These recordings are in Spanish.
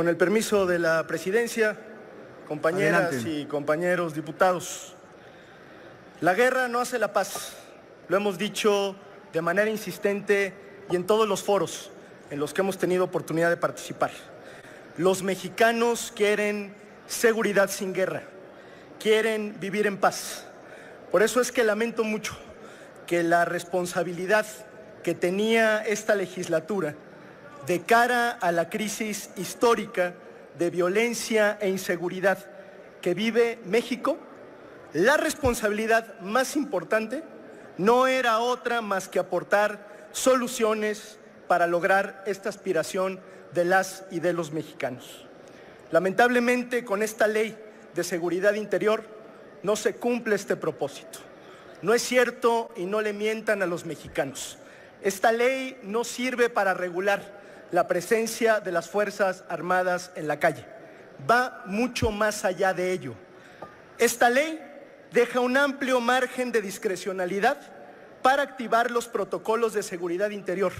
Con el permiso de la presidencia, compañeras Adelante. y compañeros diputados, la guerra no hace la paz. Lo hemos dicho de manera insistente y en todos los foros en los que hemos tenido oportunidad de participar. Los mexicanos quieren seguridad sin guerra, quieren vivir en paz. Por eso es que lamento mucho que la responsabilidad que tenía esta legislatura de cara a la crisis histórica de violencia e inseguridad que vive México, la responsabilidad más importante no era otra más que aportar soluciones para lograr esta aspiración de las y de los mexicanos. Lamentablemente, con esta ley de seguridad interior no se cumple este propósito. No es cierto y no le mientan a los mexicanos. Esta ley no sirve para regular la presencia de las Fuerzas Armadas en la calle. Va mucho más allá de ello. Esta ley deja un amplio margen de discrecionalidad para activar los protocolos de seguridad interior.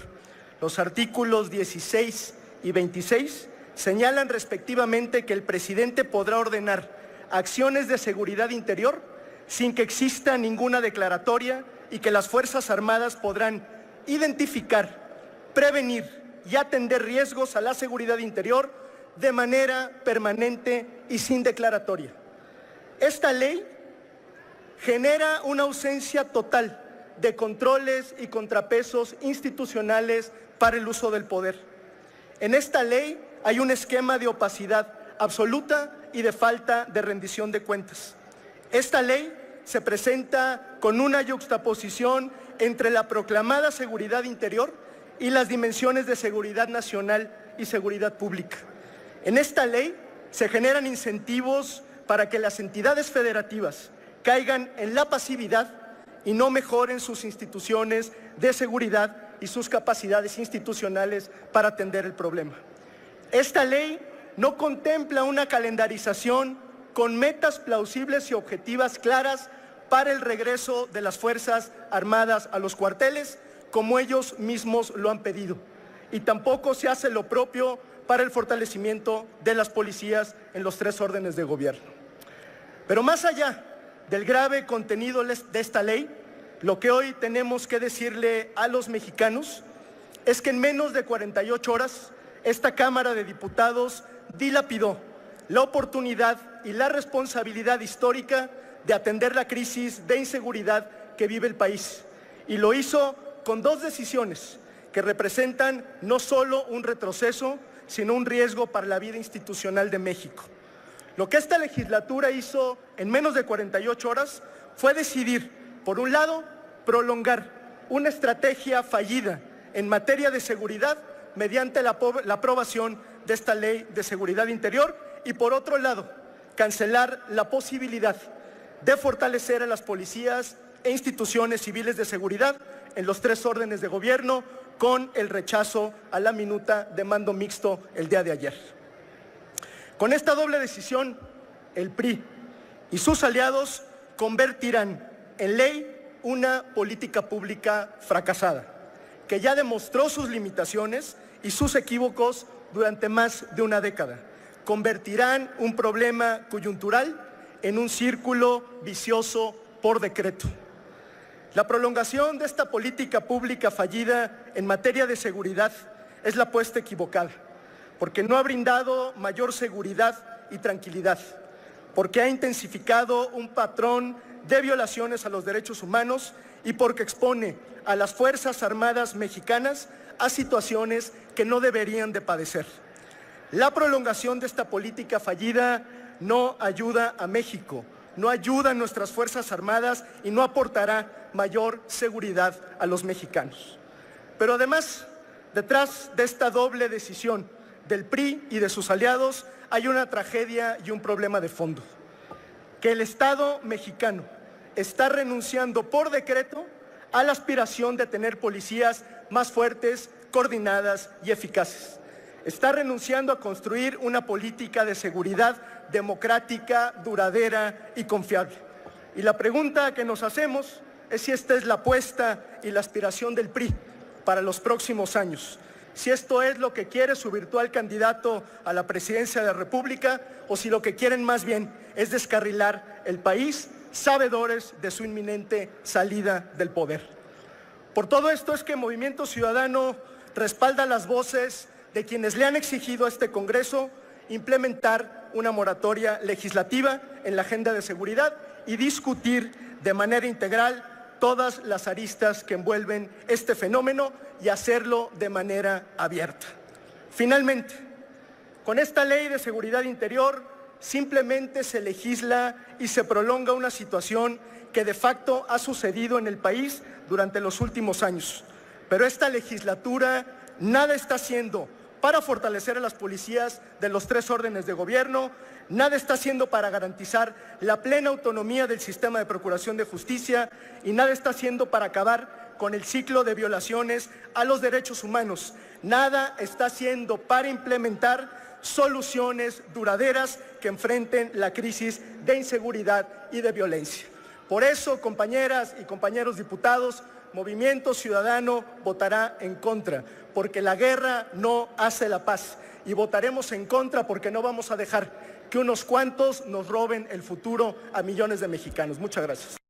Los artículos 16 y 26 señalan respectivamente que el presidente podrá ordenar acciones de seguridad interior sin que exista ninguna declaratoria y que las Fuerzas Armadas podrán identificar, prevenir y atender riesgos a la seguridad interior de manera permanente y sin declaratoria. Esta ley genera una ausencia total de controles y contrapesos institucionales para el uso del poder. En esta ley hay un esquema de opacidad absoluta y de falta de rendición de cuentas. Esta ley se presenta con una yuxtaposición entre la proclamada seguridad interior y las dimensiones de seguridad nacional y seguridad pública. En esta ley se generan incentivos para que las entidades federativas caigan en la pasividad y no mejoren sus instituciones de seguridad y sus capacidades institucionales para atender el problema. Esta ley no contempla una calendarización con metas plausibles y objetivas claras para el regreso de las Fuerzas Armadas a los cuarteles, como ellos mismos lo han pedido. Y tampoco se hace lo propio para el fortalecimiento de las policías en los 3 órdenes de gobierno. Pero más allá del grave contenido de esta ley, lo que hoy tenemos que decirle a los mexicanos es que en menos de 48 horas esta Cámara de Diputados dilapidó la oportunidad y la responsabilidad histórica de atender la crisis de inseguridad que vive el país. Y lo hizo con 2 decisiones que representan no solo un retroceso, sino un riesgo para la vida institucional de México. Lo que esta legislatura hizo en menos de 48 horas fue decidir, por un lado, prolongar una estrategia fallida en materia de seguridad mediante la aprobación de esta ley de seguridad interior y, por otro lado, cancelar la posibilidad de fortalecer a las policías e instituciones civiles de seguridad en los 3 órdenes de gobierno con el rechazo a la minuta de mando mixto el día de ayer. Con esta doble decisión, el PRI y sus aliados convertirán en ley una política pública fracasada, que ya demostró sus limitaciones y sus equívocos durante más de una década. Convertirán un problema coyuntural en un círculo vicioso por decreto. La prolongación de esta política pública fallida en materia de seguridad es la apuesta equivocada, porque no ha brindado mayor seguridad y tranquilidad, porque ha intensificado un patrón de violaciones a los derechos humanos y porque expone a las Fuerzas Armadas mexicanas a situaciones que no deberían de padecer. La prolongación de esta política fallida no ayuda a México, no ayuda a nuestras Fuerzas Armadas y no aportará mayor seguridad a los mexicanos. Pero además, detrás de esta doble decisión del PRI y de sus aliados hay una tragedia y un problema de fondo: que el Estado mexicano está renunciando por decreto a la aspiración de tener policías más fuertes, coordinadas y eficaces. Está renunciando a construir una política de seguridad democrática, duradera y confiable. Y la pregunta que nos hacemos es si esta es la apuesta y la aspiración del PRI para los próximos años. si esto es lo que quiere su virtual candidato a la presidencia de la República o si lo que quieren más bien es descarrilar el país, sabedores de su inminente salida del poder. Por todo esto es que Movimiento Ciudadano respalda las voces de quienes le han exigido a este Congreso implementar una moratoria legislativa en la agenda de seguridad y discutir de manera integral todas las aristas que envuelven este fenómeno y hacerlo de manera abierta. Finalmente, con esta ley de seguridad interior simplemente se legisla y se prolonga una situación que de facto ha sucedido en el país durante los últimos años. Pero esta legislatura nada está haciendo para fortalecer a las policías de los 3 órdenes de gobierno, nada está haciendo para garantizar la plena autonomía del sistema de procuración de justicia y nada está haciendo para acabar con el ciclo de violaciones a los derechos humanos. Nada está haciendo para implementar soluciones duraderas que enfrenten la crisis de inseguridad y de violencia. Por eso, compañeras y compañeros diputados, Movimiento Ciudadano votará en contra, porque la guerra no hace la paz. Y votaremos en contra porque no vamos a dejar que unos cuantos nos roben el futuro a millones de mexicanos. Muchas gracias.